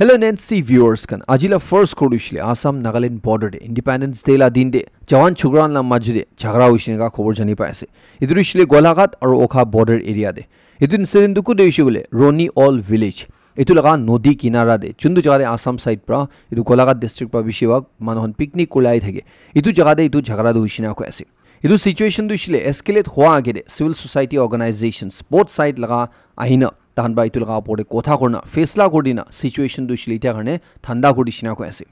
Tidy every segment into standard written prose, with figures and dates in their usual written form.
Hello NNC viewers kan ajila first kodishile Assam Nagaland border de Independence Day la din de Jawan Chugran la majde jhagara hoishine ka khobor jani pai ase idurishile Golagat aru Okha border area de idu incident duku deishile Roni All village etu laga nodi kinara de chundu jaga de Assam side pra idu Golagat district pra bishewak manohon picnic kulai thage idu jaga de idu jhagara du hoishina ko ase idu situation duishile escalate hoa age de civil society organizations both side laga ahina tahan ba itu laga pore kotha korna faisla kodina situation duishile ita karne thanda kodishina ko ase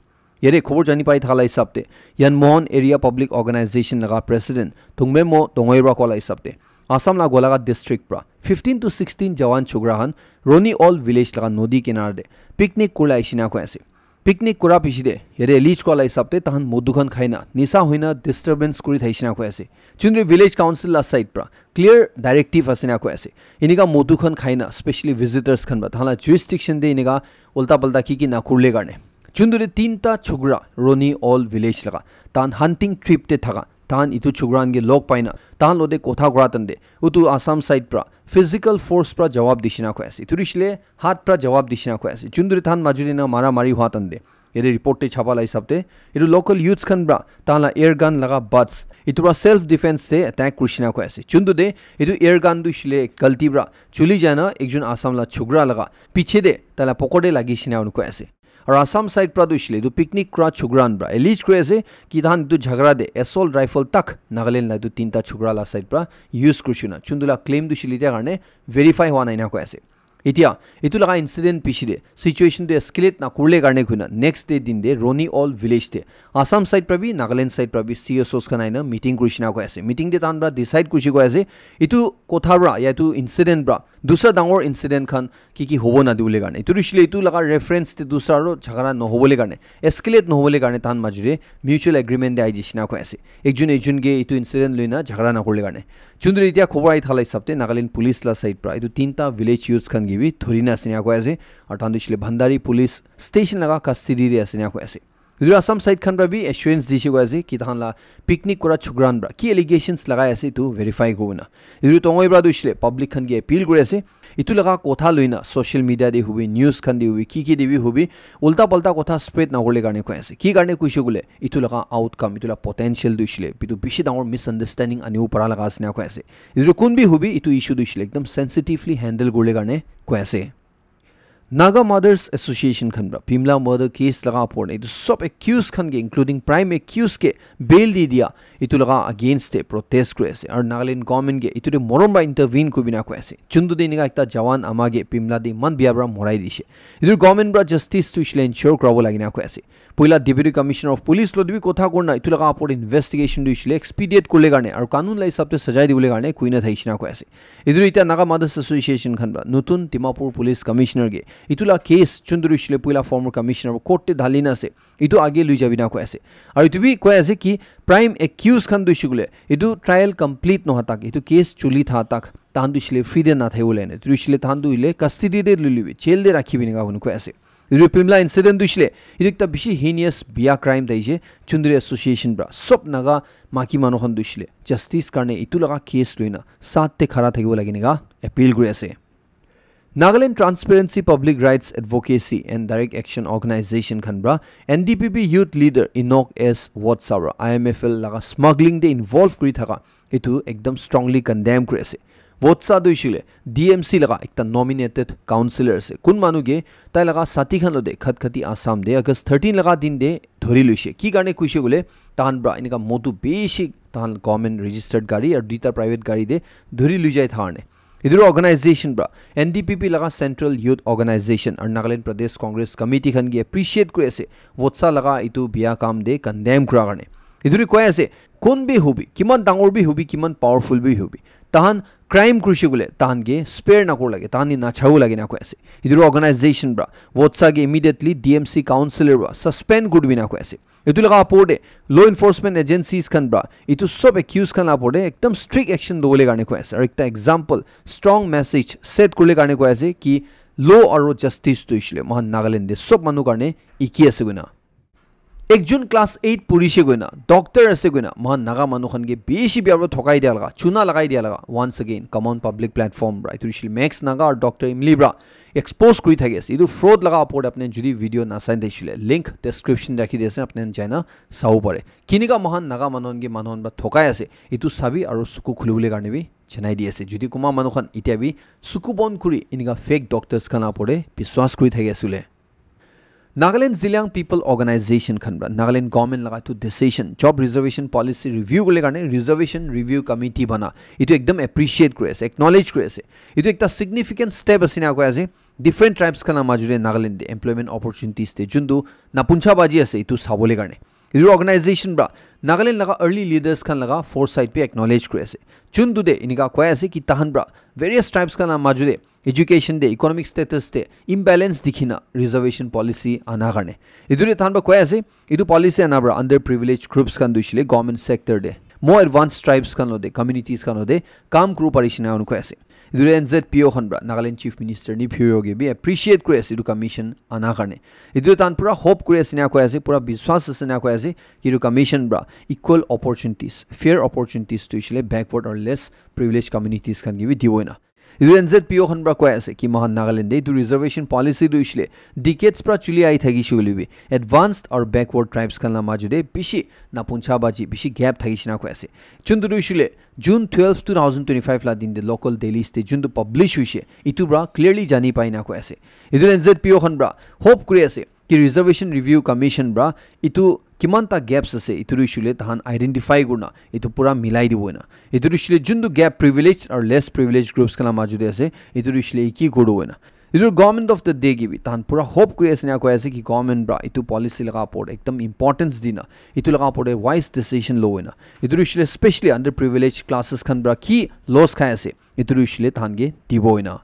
yere khobor jani pai thala hisabte Yanmon area public organization laga president thungmemo tongoira ko la hisabte Assam la Golagat district pra 15 to 16 jawan chugrahan Roni All village laga nodi kinar de picnic kula ishina ko ase picnic kura pishide yere leach ko la hisabte tahan modukhan khaina nisa hoina disturbance kuri thaishina ko ase chundri village council la side pra clear directive asina ko ase iniga modukhan khaina especially visitors khan ba thala jurisdiction de iniga ulta palta ki na kurle garne chundri tinta chugra Roni All village laga tan hunting trip te thaga tan itu chugran ge log paina tan lode kotha gura tande utu Assam side pra physical force pra jawab dishina ko ase turishle hat pra jawab dishina ko ase chundri than majurina mara mari hua tande yede report te chapa lai sabte idu local youths khan bra tala air gun laga buts itura self defense te attack kurishina ko ase chundu de idu air gun du shile galti bra chuli jana ekjon Assam la chugra laga piche de tala pokode lagi shina unko ase और Assam side pra duishile du picnic kra chugran bra elite krese ki than du jhagara de assault rifle tak Nagaland la du tinta chugra la side pra use kushina chundula claim du shile ja karne verify hwa naina ko ase itia itu laga incident pishide situation de escalate na kurle karne khuna next day din de Roni All village te Assam side pra bi Nagaland side pra bi CSOs khanaina meeting kurishina ko ase meeting de tan bra decide kushi ko ase itu kotha bra ya tu incident bra दूसरा डांगर incident Khan की होबो ना दिबले गाने इतु रिशले इतु लगा reference ते दूसरा रो झगड़ा न होबले गाने एस्केलेट न होबले गाने तान माजुरे म्यूचुअल एग्रीमेंट दे आइजिसिना को ऐसे एकजुन गे इतु इंसिडेंट लइना झगड़ा न करले गाने चुंदुरि इतिया खबर आइ थालै सबते नागालैंड पुलिस ला साइड प्रा इतु तीनटा विलेज यूथ्स खान गिबि थोरिना सिना को ऐसे और तान दिसले भंडारी पुलिस स्टेशन लगा कस्टडी रे सिना को ऐसे इधर Assam side khan bra bi assurance dishi ko ase ki than la picnic kora chugran bra ki allegations lagai ase tu verify gona idu tongoi bra dushile public khan ge appeal kore ase itu laga kotha loina social media de hubi news khan de hubi ki debi hubi ulta palta kotha spread na horle garne ko ase ki garne kuisho gule itu laga outcome itu la potential dushile bitu bishi dangor misunderstanding ani upara laga asna ko ase idu kun bi hubi itu issue dushile ekdam sensitively handle gorle garne ko ase Naga Mothers Association khan bra Pimla murder case laga porne itu sub accused khan ge including prime accused ke bail di dia itu laga against a protest kore ase aur Nagaland government ge itu de morom ba intervene ko bina ko ase chundu de niga ekta jawan amage Pimla de man bia bra morai dishe itu government bra justice to issue ensure krabo lagina ko ase poila deputy commissioner of police lo dibi kotha korna itu laga por investigation do issue expedite korle garne aur kanun lai sabte sajai dibule garne kuina thaishina ko ase idu ita Naga Mothers Association khan bra nutun Dimapur police commissioner ge itula case chunduri shile puila former commissioner court te dhalina se itu age lui jabina ko ase aru itu bi ko ase ki prime accused khan dushigule itu trial complete no hatak itu case chuli tha tak tandu shile free de na thayule ne tu shile tandu ile custody de lulibi jail de rakhibi nga gun ko ase itu Pimla incident dushile itu ekta bishi heinous bia crime daije chunduri association bra sob naga maki manu khan dushile justice karne itu laga case luina sat te khara thakibo lagine ga appeal guri ase Nagaland Transparency Public Rights Advocacy and Direct Action Organization Khanbra NDPP Youth Leader Enoch S. Watsara IMFL laga smuggling de involve kuri thaka itu ekdam strongly condemn kuri ase Watsa duishile DMC laga ekta nominated councillor ase kun manu ge tai laga sati khan lode khatkhati Assam de August 13 laga din de dhori luise ki garne kuise gole tahan bra inika motu beshi tahan government registered gari aur dita private gari de dhori lui jai tharne इधर organization bra NDPP laga Central Youth Organization और Nagaland Pradesh Congress Committee khan ge appreciate kore ase wotsa laga itu biya kam de condemn kura garne iduri koi ase kon be hobi kiman dangor bi hobi kiman powerful bi hobi tahan crime krushi gule tahan ge spare na kor lage tahan ni na chau lage na ko ase idur organization bra wotsa ge immediately DMC councillor bra suspend good bina ko ase itu laga apode law enforcement agencies khan bra itu sob accused khan apode ekdam strict action dole garne ko ase aur ekta example strong message set kurle garne ko ase ki law aru justice to ishile mohan Nagaland de sob manu garne iki ase guna ekjon class 8 purishe goina doctor ase goina mohan naga manu khan ge beshi biabro thokai dia laga chuna lagai dia laga once again come on public platform right rishil max naga or Dr. Imli bra expose কৰি থাকি আছে ইটো fraud লগা ওপৰত আপুনি যদি video' নাচাই দিছিলে লিংক ডেছক্ৰিপশ্যন ৰাখি দিছে আপুনি যাই না চাব পাৰে কিনিকা মহান নাগা মানুহন বা ঠকাই আছে ইটো চাবি আৰু চকু খুলিবলৈ কাৰণে বি জনাই দি আছে যদি কোমা মানুহখন এতিয়া বি চকু বন্ধ কৰি এনেকা ফেক ডক্টৰছ খান ওপৰে বিশ্বাস কৰি থাকি আছিলে Nagaland Ziliang People Organization khanbra Nagaland government laga to decision job reservation policy review gole karne reservation review committee bana itu ekdam appreciate kore ase acknowledge kore ase itu ekta significant step asina ko ase different tribes kana majure Nagaland employment opportunities te jundu napuncha baji ase itu sabole karne itu organization bra Nagaland laga early leaders khan laga foresight pe acknowledge kore ase jundu de inika ko ase ki tahan bra various tribes kana majure education de economic status de imbalance dikhina reservation policy ana karne idure thanba koy ase idu policy ana bra underprivileged groups kan dushile government sector de more advanced tribes kan lode communities kan lode kam group parishina anu koy ase idure NZPO khan bra Nagaland chief minister ni phiroge bi appreciate kore ase idu commission ana karne idure tan pura hope kore ase na koy ase pura biswas ase na koy ase ki idu commission bra equal opportunities fair opportunities to ishile backward or less privileged communities kan gibi diboina idu NZPO khan bra koy ase ki mahan Nagaland de reservation policy du isle decades pra chuli ai thagi shulibi advanced or backward tribes kan la majude bishi na puncha baji bishi gap thagi shina koy ase chundu du isle June 12 2025 la din de local daily state jundu publish huise itu bra clearly jani paina koy ase idu NZPO khan bra hope kuri ase ki reservation review commission bra itu kimanta gaps ase ituru ishule tahan identify gurna itu pura milai diboina ituru ishule jundu gap privileged or less privileged groups kana majude ase ituru ishule iki godoina itur government of the day gibi tahan pura hope kuri ase na ko ase ki government bra itu policy laga port ekdam importance dina itu laga port wise decision loina ituru ishule especially underprivileged classes khan bra ki loss khai ase ituru ishule tahan ge diboina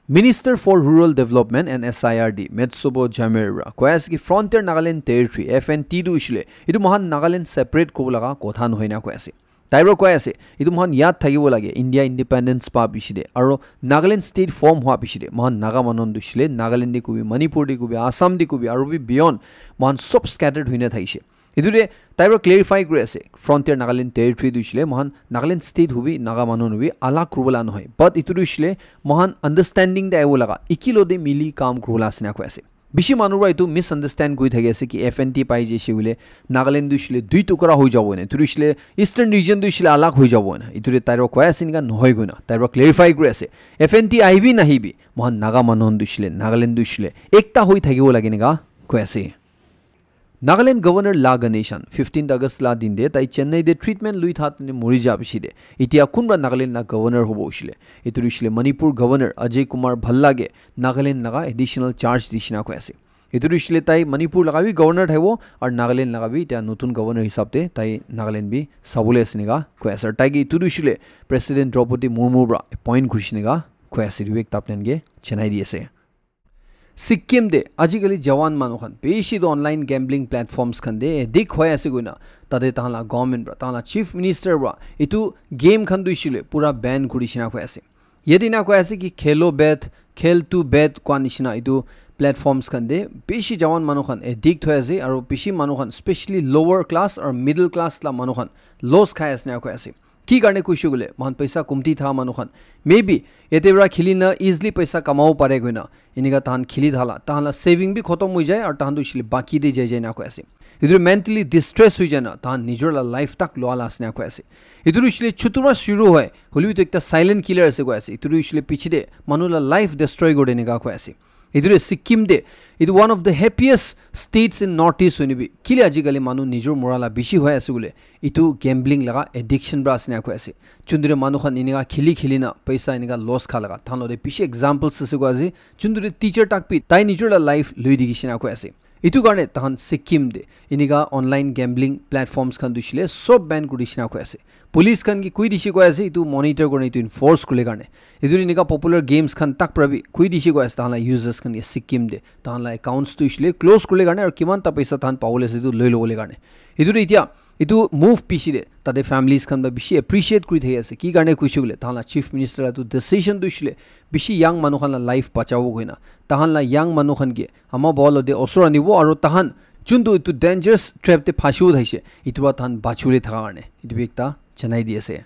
Minister for Rural Development and SIRD Metsobo Jamera koyas ki Frontier Nagaland Territory FNT du ishile idu mohan Nagaland separate ko laga kotha nohina koyase taibro koyase idu mohan yad thagibo lage India independence pa bishide aro Nagaland state form hua bishide mohan naga manon du ishile Nagaland de kubi Manipur de kubi Assam de kubi aro bi beyond mohan sob scattered hoina thaise idure taibro clarify kore ase Frontier Nagaland Territory du ishile mohan Nagaland state hubi naga manon hubi alak krubala nohoy but itu ishile mohan understanding de ayo laga ikilo de mili kam krula asina ko ase bishi manura itu misunderstand koi thage ase ki FNT pai je shile Nagaland du ishile dui tukara hoi jabo ne tu ishile eastern region du ishile alak hoi jabo na itu taibro ko ase ninga nohoy gona taibro clarify kore ase FNT aibi nahibi mohan naga manon du ishile Nagaland du ishile ekta hoi thagibo lage ninga ko ase Nagaland Governor La Ganeshan 15 August la din de tai Chennai de treatment lui that ne mori ja bishide itia kunba Nagaland na governor hobo ushile ituru ishile Manipur governor Ajay Kumar Bhallage Nagaland laga additional charge dishina ko ase ituru ishile tai Manipur laga bi governor thaibo ar Nagaland laga bi ta notun governor hisab te tai Nagaland bi sabule asiniga ko ase tai gi ituru ishile President Draupadi Murmu bra appoint krishniga ko ase rivek tapnen ge Chennai di ase Sikkim de ajigali jawan manukhan beshi do online gambling platforms khan de dik hoy ase goina tade tahala government bra tahala chief minister bra itu game khan du ishile pura ban kuri shina ko ase yedina ko ase ki khelo bet khel to bet ko nishina itu platforms khan de beshi jawan manukhan addict hoy ase aro beshi manukhan especially lower class or middle class la manukhan loss khai ase na ko ase ki karne kuishu gule mohan paisa kumti tha manukhan maybe etebra khilina easily paisa kamao pare goina iniga tahan khili dhala tahala saving bi khotom hoi jay ar tahan du shili baki de jay na ko ase idur mentally distress hoi jana tahan nijor la life tak loala asna ko ase idur shili chutura shuru hoy holi to ekta silent killer ase ko ase idur shili pichide manula life destroy gode niga ko ase idur Sikkim de it one of the happiest states in northeast unibi kile ajigali manu nijor morala bishi hoy ase gule itu gambling laga addiction bra asna ko ase chundure manu khan iniga khilina paisa iniga loss kha laga thano de bishi examples ase ko ase chundure teacher tak pi tai nijor la life lui digishina ko ase itu garne tahan Sikkim de iniga online gambling platforms khan dushile sob ban kurishina ko ase police khan ki kui dishi ko ase itu monitor korne itu enforce kule garne idur iniga popular games khan tak prabi kui dishi ko ase tahala users khan ki Sikkim de tahala accounts tu ishile close kule garne ar kiman ta paisa tahan paule se itu loi lobole garne idur itia itu move pichide tade families khan ba bishi appreciate kuri thai ase ki garne kuishugule tahala chief minister tu decision du ishile bishi young manu khan la life bachawo goina tahan la young manu khan ge ama bol de osor anibo aro tahan chundu itu dangerous trap te phashu thaise itwa tahan bachule thaga garne itu ekta Chennai di ase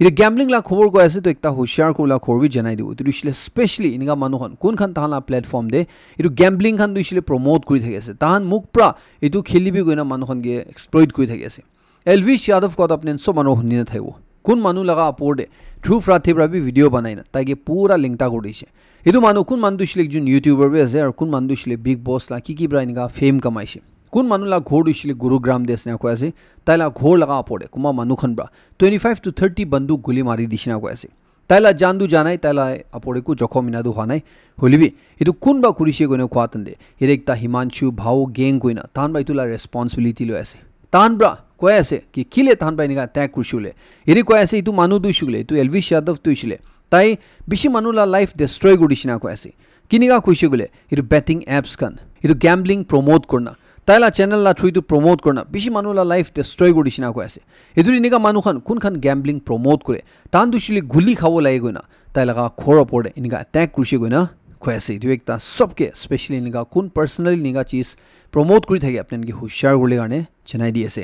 ইটো gambling লা খবৰ কৈ আছে তো একটা হুশিয়াৰ কোলা খৰবি জনাই দিও ইটো দিছিলে স্পেশালি ইনগা মানুহখন কোনখান তাহানা প্ল্যাটফৰ্ম দে ইটো গ্যাম্বলিং খান দিছিলে প্ৰমোট কৰি থাকি আছে তাহান মুখ প্ৰা ইটো খেলিবি গইনা মানুহখন গে এক্সপ্লইট কৰি থাকি আছে এলভিশ যাদৱ কত আপনি সব মানুহ শুনি না থাইব কোন মানুহ লগা আপৰদে ট্ৰু ফ্ৰাথি প্ৰাবি ভিডিও বনাই না তাইকে পুৰা লিংকটা কৰি দিছে ইটো মানুহ কোন মানুহ দিছিলে একজন ইউটিউবাৰ বে আছে আৰু কোন মানুহ দিছিলে বিগ বস লা কি ব্ৰা ইনগা ফেম কমাইছে কোন মানুহ লা ঘৰ দিছিলে গুৰুগ্ৰাম দেশ না কৈ আছে তাইলা ঘৰ লগা আপৰদে কুমা মানুহখন ব্ৰা 25 to 30 বন্দুক গুলি মাৰি দিছিনা কৈ আছে তাইলা জানদু জানাই তাইলা আপৰে কো জখম ইনাদু হানাই হলিবি ইটো কোন বা কৰিছে গনে কোৱাতন্দে ইৰেকটা হিমাংশু ভাও গেং কইনা তান বাইতুলা ৰেসপন্সিবিলিটি লৈ আছে তান ব্ৰা কৈ আছে কি কিলে তান বাই নিগা ট্যাগ কৰিছিলে ইৰি কৈ আছে ইটো মানুহ দুইছিলে ইটো এলভিশ যাদৱ তুইছিলে তাই বেছি মানুহলা লাইফ ডিস্ট্ৰয় কৰিছিনা কৈ আছে কিনিগা কৈছে গলে ইটো বেটিং এপছ কান ইটো গ্যাম্বলিং প্ৰমোট কৰনা তাইলা চ্যানেল লা থ্ৰু ইটো প্ৰমোট কৰনা বেছি মানুহলা লাইফ ডিস্ট্ৰয় কৰিছিনা কৈ আছে ইটো নিগা মানুহখন কোনখান গ্যাম্বলিং প্ৰমোট কৰে তান দুইছিলে গুলি খাব লাগে গইনা তাইলা খৰ পৰে ইনিগা ট্যাগ কৰিছে গইনা কৈ আছে ইটো একটা সবকে স্পেশালি নিগা কোন পাৰ্সোনালি নিগা চিজ প্ৰমোট কৰি থাকে আপোনাক হুশিয়াৰ গলে কাৰণে জনাই দি আছে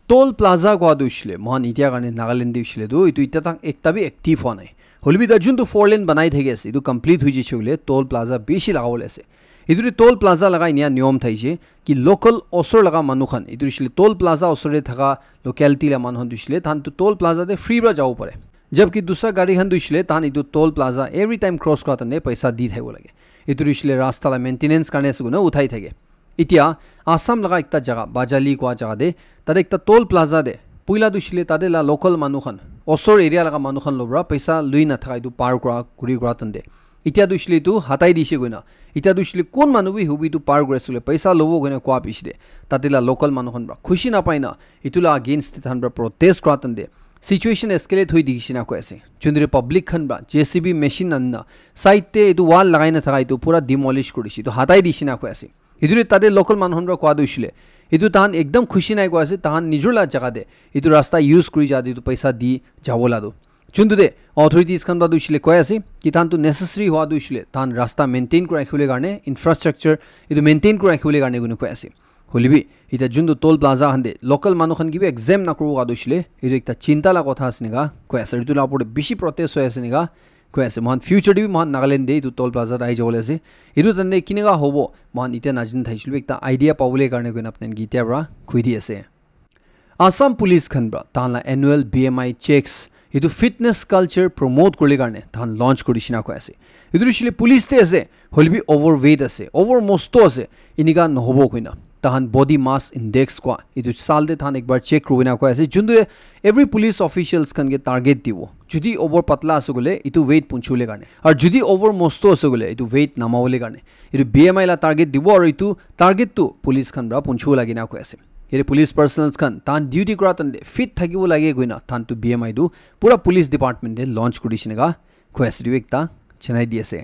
টোল প্লাজা কোৱা দুইছিলে মহান ইতিয়া কাৰণে নাগালেণ্ড দিছিলে দো ইটো ইটা তাক একটা বি এক্টিভ হোৱা নাই হলিবি দা যোনটো 4 লেন বনাই থাকি আছে ইটো কমপ্লিট হৈ যিছে গলে টোল প্লাজা বেছি লাগাবলৈ আছে ইটো টোল প্লাজা লগাই নিয়া নিয়ম থাইছে কি লোকাল অসৰ লগা মানুহখন ইটো দিছিলে টোল প্লাজা অসৰে থকা লোকেলিটি লা মানুহন দিছিলে তান টোল প্লাজা দে ফ্ৰী বা যাব পাৰে जबकि दूसरा गाड़ी हन दुइছিলে तान इतो toll plaza every time cross करातने पैसा दी थाइबो लागे इतो दिছিলে रास्ताला मेंटेनेंस करने सगुना उठाई थाके इतिया आसाम लगा एकता जगह बाजाली कोआ जगह दे तारे एकता टोल प्लाजा दे पुइला दुइছিলে तादे ला लोकल मानुखन असर एरिया लगा मानुखन लब्रा पैसा लुइ ना थाका इतो पार करा गुरी करातन दे इतिया दुइছিলে इतो हटाई दिसे गइना इतिया दुइছিলে कोन मानुबि हुबि इतो पार गरेसुले पैसा लबो गइना कोआ पिसदे तादेला लोकल मानुखन ब्रा खुशी ना पाइना इतुला अगेंस्ट थान ब्रा प्रोटेस्ट करातन दे सिचुएशन एस्केलेट होई दिसिना কৈ আছে চুন্দ্রে পাবলিক খান বা জেসিবি মেশিন আননা সাইতে এটো ওয়াল লাগাই না থাকা এটো পুরা ডিমলিশ কৰিছি তো হাতাই দিছিনা কৈ আছে ইদুৰে তাদে লোকাল মানুহনৰা কোৱা দইছিলে এটো তাহান একদম খুশি নাই কৈ আছে তাহান নিজলা জায়গা দে এটো রাস্তা ইউজ কৰি যা দিটো পয়সা দি যাবলাদো চুন্দ্ৰে অথৰিটিজ খান বা দইছিলে কৈ আছে কি তাহান তো নেসেসাৰি হোৱা দইছিলে তাহান ৰাস্তা মেইনটেইন কৰি ৰাখিবলৈ কাৰণে ইনফ্ৰাষ্ট্ৰাকচাৰ এটো মেইনটেইন কৰি ৰাখিবলৈ কাৰণে গুণ কৈ আছে হলিবি ইটা যোনটো টোল প্লাজা হান্দে লোকাল মানুহখন কিবি এক্সাম না করব গাদইছিলে এটো একটা চিন্তালা কথা আসনিগা কৈ আছে এটো লাপৰে বেছি প্ৰটেষ্ট হৈ আছে নিগা কৈ আছে মহান ফিউচাৰ দিবি মহান নাগালেণ্ড দে এটো টোল প্লাজা আই যাবলৈ আছে এটো তন্দে কিনিগা হ'ব মহান ইটা নাজিন থাইছিল একটা আইডিয়া পাবলৈ কাৰণে গইন আপনি গিতিয়া ব্ৰা খুই দি আছে আসাম পুলিচ খান ব্ৰা তাহলা এনুৱেল বিএমআই চেকস এটো ফিটনেস কালচাৰ প্ৰমোট কৰিলে কাৰণে তাহান লঞ্চ কৰিছিনা কৈ আছে এটো দিছিলে পুলিচ তে আছে হলবি ওভাৰৱেট আছে ওভাৰ মস্ত আছে ইনিগা নহব কইনা তাহান বডি মাস ইন্ডেক্স কোৱা ইটো সাল দে তাহান একবাৰ চেক কৰিনা কৈ আছে যোনদৰে এভৰি পুলিচ অফিচিয়ালস খানকে টাৰ্গেট দিব যদি ওভাৰ পাতলা আছে গলে ইটো ওয়েট পুঞ্চুলে কাৰণে আৰু যদি ওভাৰ মস্ত আছে গলে ইটো ওয়েট নামাবলে কাৰণে ইটো বিএমআই লা টাৰ্গেট দিব আৰু ইটো টাৰ্গেট তো পুলিচ খান ব্ৰা পুঞ্চু লাগি না কৈ আছে এৰে পুলিচ পাৰ্সনালস খান তান ডিউটি কৰা তন্দে ফিট থাকিব লাগে গইনা তান তো বিএমআই দু পুৰা পুলিচ ডিপাৰ্টমেন্ট দে লঞ্চ কৰিছিনগা কৈ আছে দিৱেকটা চেনাই দি আছে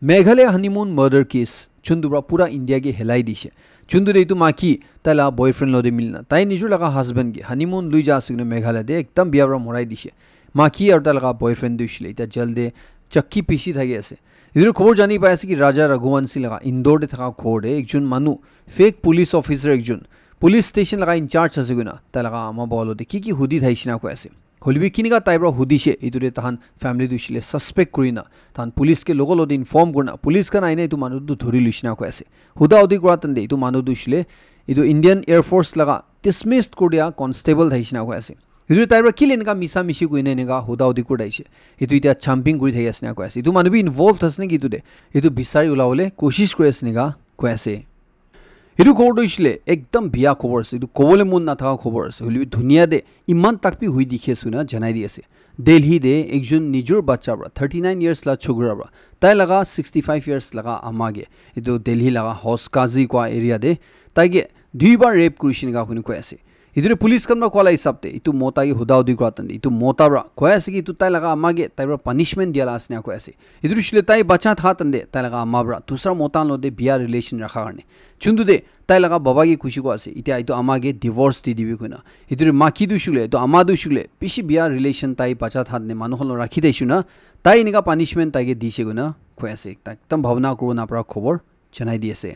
মেঘালয় হানিমুন মাৰ্ডাৰ কেস চুন্দুৰা পুৰা ইন্ডিয়াকে হেলাই দিছে চুন্দুৰে ইটো মাকি তাইলা বয়ফ্ৰেণ্ড লদে মিলনা তাই নিজৰ লগা হাজবেণ্ড গে হানিমুন লৈ যা আসিনে মেঘালয় দে একদম বিয়াবৰা মৰাই দিছে মাকি আৰু তাইলা বয়ফ্ৰেণ্ড দিছিলে ইটা জলদে চক্কি পিছি থাকি আছে ইদুৰ খবৰ জানি পাই আছে কি ৰাজা ৰঘুবংশী লগা ইন্দোৰ দে থকা ঘৰতে একজন মানুহ ফেক পুলিচ অফিচাৰ একজন পুলিচ ষ্টেচন লগা ইনচাৰ্জ আছে গুনা তাইলা আমা বলতে কি হুদি থাইছিনা কৈ আছে হলিবি কিনিগা তাইব্ৰা হুদিছে ইদুৰে তাহান ফ্যামিলি দুছিলে সাসপেক্ট কৰিনা তাহান পুলিচকে লগলদ ইনফৰ্ম কৰনা পুলিচ কান আইনে ইটো মানুহটো ধৰি লইছিনা কৈ আছে হুদা অধি কৰাতন দে ইটো মানুহ দুছিলে ইটো ইণ্ডিয়ান এয়াৰ ফোৰ্স লগা ডিসমিসড কৰিয়া কনস্টেবল থাইছিনা কৈ আছে ইদুৰে তাইব্ৰা কিলে এনেকা মিছা মিছি কইনে এনেকা হুদা অধি কৰাইছে ইটো ইটা চাম্পিং কৰি থাকি আছে না কৈ আছে ইটো মানুহবি ইনভলভড আছে নেকি ইটো দে ইটো বিচাৰি উলাবলে কোশিশ কৰি আছে নেগা কৈ আছে এটো খবৰ দইছিলে একদম বিয়া খবৰ আছে এটো কবলে মন না থাকা খবৰ আছে হলিবি ধুনিয়া দে ইমান তাকপি হুই দিখেছু না জানাই দি আছে দিল্লী দে একজন নিজৰ বাচ্চা ব্ৰা 39 ইয়াৰ্স লা ছুগৰা ব্ৰা তাই লগা 65 ইয়াৰ্স লগা আমাগে এটো দিল্লী লগা হসকাজি কোৱা এৰিয়া দে তাইগে দুইবাৰ ৰেপ কৰিছিনগা কোনি কৈ আছে ইদুৰে পুলিচ কামনা কলা হিসাবতে ইটো মোতাগে হুদাও দি কৰাতন ইটো মোতাব্ৰা কৈ আছে কি ইটো তাই লগা আমাগে তাইব্ৰা পানিশমেন্ট দিয়ালা আসনা কৈ আছে ইদুৰে শিলে তাই বাচ্চা থাতন দে তাই লগা আমাব্ৰা দুসৰা মোতান লদে বিয়া ৰিলেশন ৰাখা কাৰণে চুন্দু দে তাই লগা বাবাগে খুশি কো আছে ইটা ইটো আমাগে ডিভোর্স দি দিবি কইনা ইদুৰে মাকি দুছিলে তো আমা দুছিলে পিছি বিয়া ৰিলেশন তাই বাচ্চা থাতনে মানুহল ৰাখি দেইছু না তাই নিকা পানিশমেন্ট তাইগে দিছে গুনা কৈ আছে একদম ভাৱনা কৰো না পৰা খবৰ জনাই দি আছে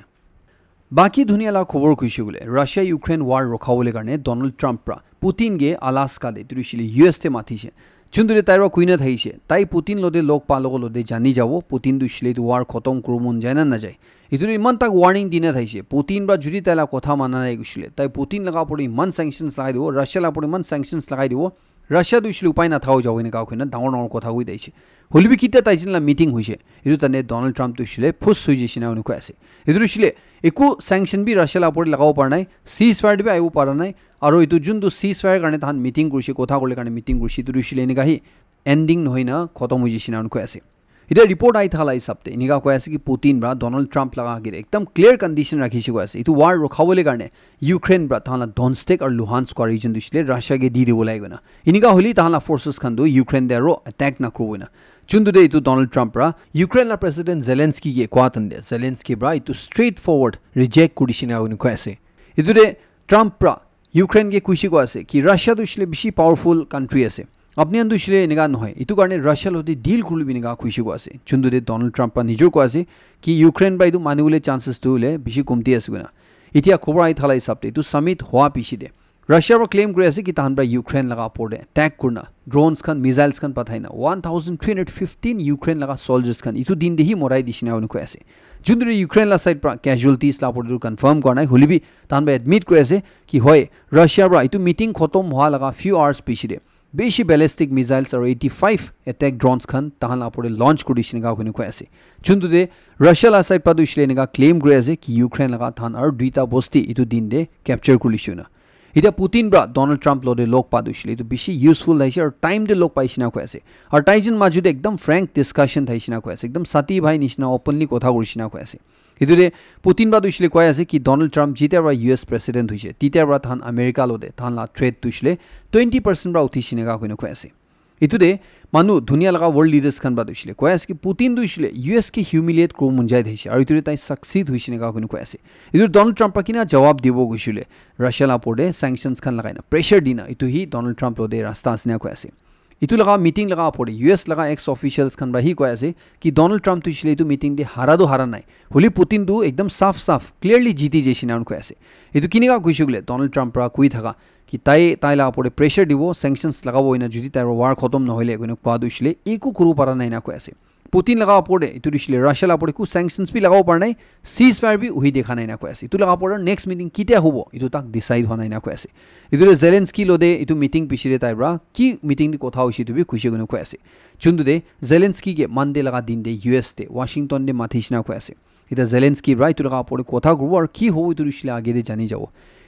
বাকি দুনিয়ালা খবৰ কৈছে গলে ৰাছিয়া ইউক্ৰেইন ওয়াৰ ৰখাবলৈ কাৰণে ডোনাল্ড ট্ৰাম্পৰা পুতিনগে আলাস্কালে ইতুৰিছিলে ইউএছ তে মাথিছে চুন্দুৰে তাইৰ কুইনা থাইছে তাই পুতিন লদে লগ পালগ লদে জানি যাব পুতিন দুছিলে ওয়াৰ খতম কৰো মন যায় না নাযায় ইতুৰি ইমান তাক ওয়াৰ্নিং দিনে থাইছে পুতিন বা যদি তাইলা কথা মানা নাই গৈছিলে তাই পুতিন লগা পৰি ইমান স্যাংশনস লগাই দিব ৰাছিয়া লা পৰি ইমান স্যাংশনস লগাই দিব ৰাছিয়া দুছিলে উপায় নাথাও যাও এনে গাও খনা ডাঙৰ ডাঙৰ কথা কৈ দাইছে হলিবি কিটা তাইছিলা মিটিং হৈছে ইটো তানে ডোনাল্ড ট্ৰাম্প দুছিলে ফুস হৈ যিছিনা অনুকৈ আছে ইতুৰিছিলে একো স্যাংশন বি ৰাছিয়া লা পৰি লগাব পাৰ নাই সিজ ফায়াৰ দিবে আইব পাৰ নাই আৰু ইটো যোনটো সিজ ফায়াৰ কাৰণে তাহান মিটিং কৰিছে কথা ক'লে কাৰণে মিটিং কৰিছে ইতুৰিছিলে এনেকাহি এন্ডিং নহয় না খতম হৈ যিছিনা অনুকৈ আছে এটা রিপোর্ট আই থালা হিসাবতে নিগা কয় আছে কি পুতিন ব্রা ডোনাল্ড ট্রাম্প লাগা গিরে একদম ক্লিয়ার কন্ডিশন রাখিছে কয় আছে ইটো ওয়ার রখাবলে কারণে ইউক্রেন ব্রা তাহলা ডনস্টেক আর লুহানস্ক রিজন দিছিলে রাশিয়াকে দি দিব লাগবে না ইনিগা হলি তাহলা ফোর্সেস খান দো ইউক্রেন দেরো অ্যাটাক না করবে না চুন্দু দে ইটো ডোনাল্ড ট্রাম্প ব্রা ইউক্রেন লা প্রেসিডেন্ট জেলেন্সকি কে কোয়াতন দে জেলেন্সকি ব্রা ইটো স্ট্রেট ফরওয়ার্ড রিজেক্ট করিছে না উনি কয় আছে ইটো দে ট্রাম্প ব্রা ইউক্রেন কে কুইছি কয় আছে কি রাশিয়া দিছিলে বেশি পাওয়ারফুল কান্ট্রি আছে আপনি আন্দুছিলে এনেকা নহয় ইটো কাৰণে ৰাছিয়া লতে ডিল খুলিবি নেগা খুইছি গো আছে চুন্দু দে ডোনাল্ড ট্ৰাম্প নিজৰ কো আছে কি ইউক্ৰেন বাইদু মানিবলে চান্সেস তুলে বেছি কমতি আছে গুনা ইতিয়া খবৰ আই থালাই হিচাপতে ইটো সামিট হোৱা পিছি দে ৰাছিয়াৰ ক্লেম কৰি আছে কি তাহান ব্ৰা ইউক্ৰেন লগা পৰে ট্যাগ কৰনা ড্ৰোনস খান মিসাইলস খান পাঠাইনা 1315 ইউক্ৰেন লগা সোলজাৰ্স খান ইটো দিন দেহি মৰাই দিছিনা উনি কৈ আছে যোনদৰে ইউক্ৰেন লা সাইড পৰা ক্যাজুয়ালিটিজ লা পৰদু কনফাৰ্ম কৰা নাই হলিবি তাহান বা এডমিট কৰি আছে কি হয় ৰাছিয়াৰ পৰা ইটো মিটিং খতম হোৱা লগা ফিউ আৱাৰ্স পিছি দে বেশি ব্যালিস্টিক মিসাইলস আর 85 অ্যাটাক ড্রোনস খান তাহান আপরে লঞ্চ করিছিনে গা কইনে কয় আছে চুন্দু দে রাশিয়া লা সাইড পাদু ইসলে নেগা ক্লেম করে আছে কি ইউক্রেন লাগা থান আর দুইটা বস্তি ইটো দিন দে ক্যাপচার করিছিল না এটা পুতিন ব্রা ডোনাল্ড ট্রাম্প লদে লোক পাদু ইসলে ইটো বেশি ইউজফুল লাইছে আর টাইম দে লোক পাইছিনা কয় আছে আর টাইজন মাজুদে একদম ফ্র্যাঙ্ক ডিসকাশন থাইছিনা কয় আছে একদম সাতি ভাই নিছিনা ওপেনলি কথা করিছিনা কয় আছে ইতুরে পুতিন বা দুইছিলে কয় আছে কি ডোনাল্ড ট্রাম্প জিতে বা ইউএস প্রেসিডেন্ট হইছে তিতে বা থান আমেরিকা লদে থান লা ট্রেড দুইছিলে 20% বা উঠিছিনে গা কইনে কয় আছে ইতুরে মানু দুনিয়া লাগা ওয়ার্ল্ড লিডার্স খান বা দুইছিলে কয় আছে কি পুতিন দুইছিলে ইউএস কে হিউমিলিয়েট কো মুঞ্জাই দেইছে আর ইতুরে তাই সাকসিড হইছিনে গা কইনে কয় আছে ইতুরে ডোনাল্ড ট্রাম্প কিনা জবাব দিব গইছিলে রাশিয়া লা পড়ে স্যাংশনস খান লাগাইনা প্রেসার দিনা ইতু হি ডোনাল্ড ট্রাম্প লদে রাস্তা আসনা কয় আছে ইতু লগা মিটিং লগা পড়ে ইউএস লগা এক্স অফিশিয়ালস খান বা হি কয় আছে কি ডোনাল্ড ট্রাম্প তুইছিলে ইতু মিটিং দে হারা নাই হলি পুতিন দু একদম সাফ সাফ ক্লিয়ারলি জিতি যেছিনা উন কয় আছে ইতু কিনিগা কইছগুলে ডোনাল্ড ট্রাম্প রা কই থাকা কি তাই লা পড়ে প্রেসার দিব স্যাংশনস লাগাবো ইনা যদি তার ওয়ার খতম নহলে কইনে কোয়া দুইছিলে একু করু পারা নাই না কয় আছে পুতিন লগা পড়ে ইতু দিছিলে রাশিয়া লা পড়ে কু স্যাংশনস বি লাগাবো পার নাই সিজ ফায়ার বি উহি দেখা নাই না কয় আছে ইতু লগা পড়ে নেক্সট মিটিং কিতে হবো ইতু তাক ডিসাইড হ নাই না কয় আছে ইতুরে জেলেন্সকি লদে ইতু মিটিং পিছিরে তাইব্রা কি মিটিং দি কথা হইছে তুবি খুশি গনে কয় আছে চুন্দু দে জেলেন্সকি কে মানডে লগা দিন দে ইউএস তে ওয়াশিংটন দে মাথিসনা কয় আছে এটা জেলেন্সকি ব্রা ইতু লগা পড়ে কথা গব আর কি হবো ইতু দিছিলে আগে দে জানি যাব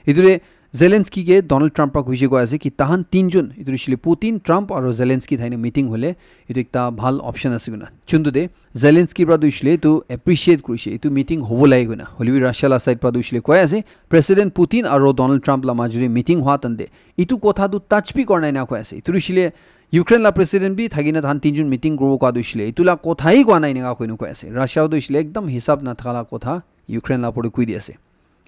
ইতুরে জেলেন্সকি কে ডোনাল্ড ট্রাম্প পা খুশি কয় আছে কি তাহান তিনজন ইতু দিছিলে পুতিন ট্রাম্প আর জেলেন্সকি থাইনে মিটিং হলে ইতু একটা ভাল অপশন আছে গুনা চুন্দু দে জেলেন্সকি ব্রা দুইছিলে তো এপ্রিশিয়েট কৰিছে ইতু মিটিং হবো লাগিব না হলিবি রাশিয়া লা সাইড পা দুইছিলে কয় আছে প্রেসিডেন্ট পুতিন আর ডোনাল্ড ট্রাম্প লা মাজুরি মিটিং হওয়া তন্দে ইতু কথা দু টাচপি করনাই না কয় আছে ইতু দিছিলে ইউক্রেন লা প্রেসিডেন্ট বি থাকিনা ধান তিনজন মিটিং করবো কা দুইছিলে ইতুলা কথাই কোয়া নাই না কইনো কয় আছে রাশিয়াও দুইছিলে একদম হিসাব না থাকালা কথা ইউক্রেন লা পড়ে কই দি আছে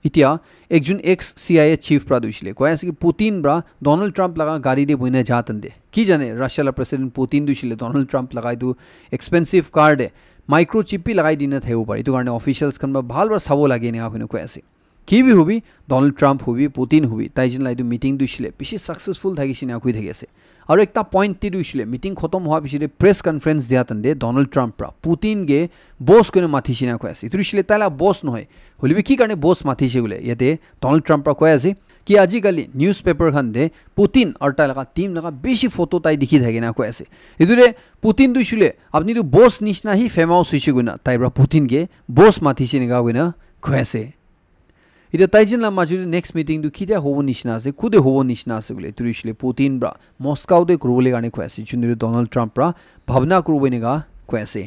ইতিয়া একজন এক্স সিআইএ চিফ প্রা দুইছিলে কয় আছে কি পুতিন ব্রা ডোনাল্ড ট্রাম্প লাগা গাড়ি দে বইনে যাতন দে কি জানে রাশিয়া লা প্রেসিডেন্ট পুতিন দুইছিলে ডোনাল্ড ট্রাম্প লাগাই দু এক্সপেন্সিভ কার দে মাইক্রোচিপ বি লাগাই দিনে থাইব পারে ইতু কারণে অফিশিয়ালস খান বা ভাল বার সাবো লাগে না কইনো কয় আছে কি বি হবি ডোনাল্ড ট্রাম্প হবি পুতিন হবি তাইজন লাইদু মিটিং দুইছিলে বেশি সাকসেসফুল থাকিছি না কই থাকি আছে আর একটা পয়েন্ট টি দুইছিলে মিটিং খতম হওয়া পিছরে প্রেস কনফারেন্স দিয়াতন দে ডোনাল্ড ট্রাম্প প্রা পুতিন গে বস কইনে মাথিছি না কয় আছে ইতু দিছিলে তাইলা বস নহয় হলিবি কি কারণে বস মাথিছে গুলে ইয়াতে ডোনাল্ড ট্রাম্প প্রা কয় আছে কি আজিকালি নিউজ পেপার খান দে পুতিন আর তাই লাগা টিম লাগা বেশি ফটো তাই দেখি থাকে না কয় আছে ইদুরে পুতিন দুইছিলে আপনি তো বস নিছনা হি ফেমাস হইছে গুনা তাইব্রা পুতিন গে বস মাথিছে নিগা গুনা কয় আছে এটা তাইজন লা মাজুরি নেক্সট মিটিং দু কিটা হবো নিছনা আছে খুদে হবো নিছনা আছে গুলে তুরিছিলে পুতিন ব্রা মস্কো দে করবলে গানে কয় আছে চুন্দিরে ডোনাল্ড ট্রাম্প প্রা ভাবনা করবে নিগা কয় আছে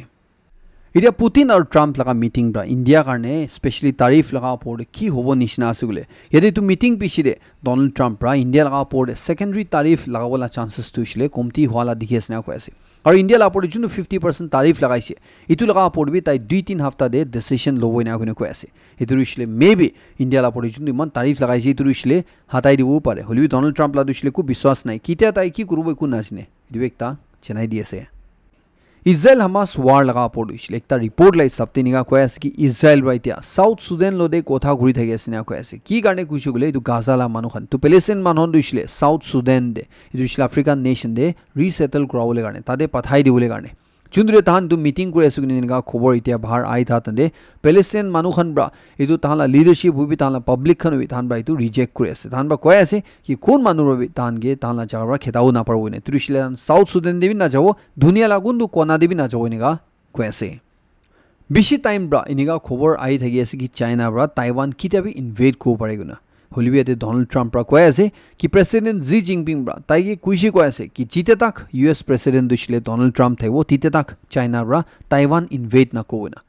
এটা পুতিন আর ট্রাম্প লাগা মিটিং ব্রা ইন্ডিয়া কারণে স্পেশালি তারিফ লাগা পড়ে কি হবো নিছনা আছে গুলে যদি তু মিটিং পিছিরে ডোনাল্ড ট্রাম্প প্রা ইন্ডিয়া লাগা পড়ে সেকেন্ডারি তারিফ লাগাবলা চান্সেস তুইছিলে কমতি হওয়ালা দেখি আছে না কয় আছে আর ইন্ডিয়া লা পড়ে জুন 50% তারিফ লাগাইছে ইতু লাগা পড়বি তাই 2-3 হপ্তাহ দে ডিসিশন লবই না কইনে কয় আছে ইতু রিসলে মেবি ইন্ডিয়া লা পড়ে জুন ইমান তারিফ লাগাইছে ইতু রিসলে হাতাই দিবও পারে হলিবি ডোনাল্ড ট্রাম্প লা দুইছিলে কো বিশ্বাস নাই কিটা তাই কি করব কো নাজনে ইদু একটা চেনাই দিয়েছে Israel Hamas war laga podish ekta report lai sapte niga koi ase ki Israel right ya South Sudan lode kotha guri thagi ase na koi ase ki garne kuishu gule etu Gaza la manu khan to Palestine manhon duishle South Sudan de etu isla African nation de resettle krawole garne tade pathai dibole garne chundure tahan tu meeting kore asu ni niga khobor itia bahar ai tha tande Palestine manu khan bra etu tahala leadership hubi tahala public khan hubi tahan bra etu reject kore ase tahan ba koi ase ki kon manu robi tahan ge tahala jaga bra khetau na parbo ne turishile South Sudan de bi na jawo dunia la gundu kona de bi na jawo niga koi ase bishi time bra iniga khobor ai thagi ase ki China bra Taiwan kita bi invade ko pareguna Hollywood Donald Trump pra koi ase ki President Xi Jinping bra taige kuishi koi ase ki jite tak US President dushile Donald Trump thaibo tite tak China bra Taiwan invade na kowina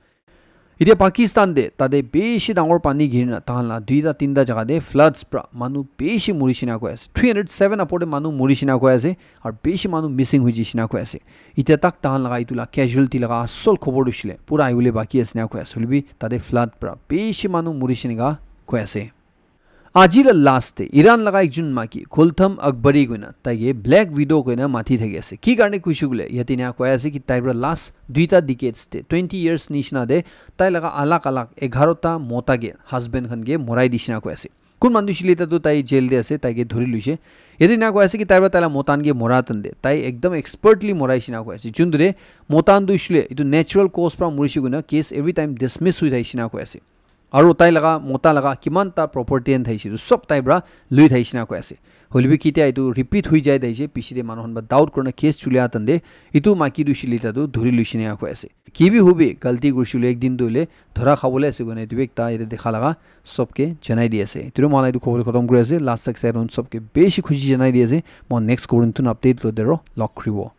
Idia Pakistan de tade beshi dangor pani girna tahala duida tinda jaga de floods pra manu beshi murishina koi ase 307 apode manu murishina koi ase ar beshi manu missing hujishina koi ase ite tak tahan laga itula casualty laga asol khobor dushile pura aigule baki ase na koi ase holbi tade flood pra beshi manu murishiniga koi ase Ajila last day Iran laga ekjun maki Kulthum Akbari goina taige Black Widow goina mathi thagi ase ki garne kuishugule yatina koi ase ki taibra last duita decades de 20 years nishna de tai laga alak alak 11 ta mota ge husband khan ge morai dishna koi ase kun mandushile ta to tai jail de ase taige dhori luise yatina koi ase ki taibra tala motan ge moratan de tai ekdam expertly morai shina koi ase jundure motan duishile itu natural cause pra murishi goina case every time dismiss hui daishina koi ase Aru tai laga mota laga kimanta property and thaisi sob tai bra lui thaisina ko ase holibi kitia itu repeat hui jai daise piside manhon ba doubt korna case chulia tande itu maki du shilita du dhuri luisina ko ase kibi hubi galti gushule ek din dole thora khabole ase gone du ekta ire dekha laga sobke janai di ase tiru malai du khobor khatam kore ase last success on sobke beshi khushi janai di ase mo next korun tun update lo dero lock kribo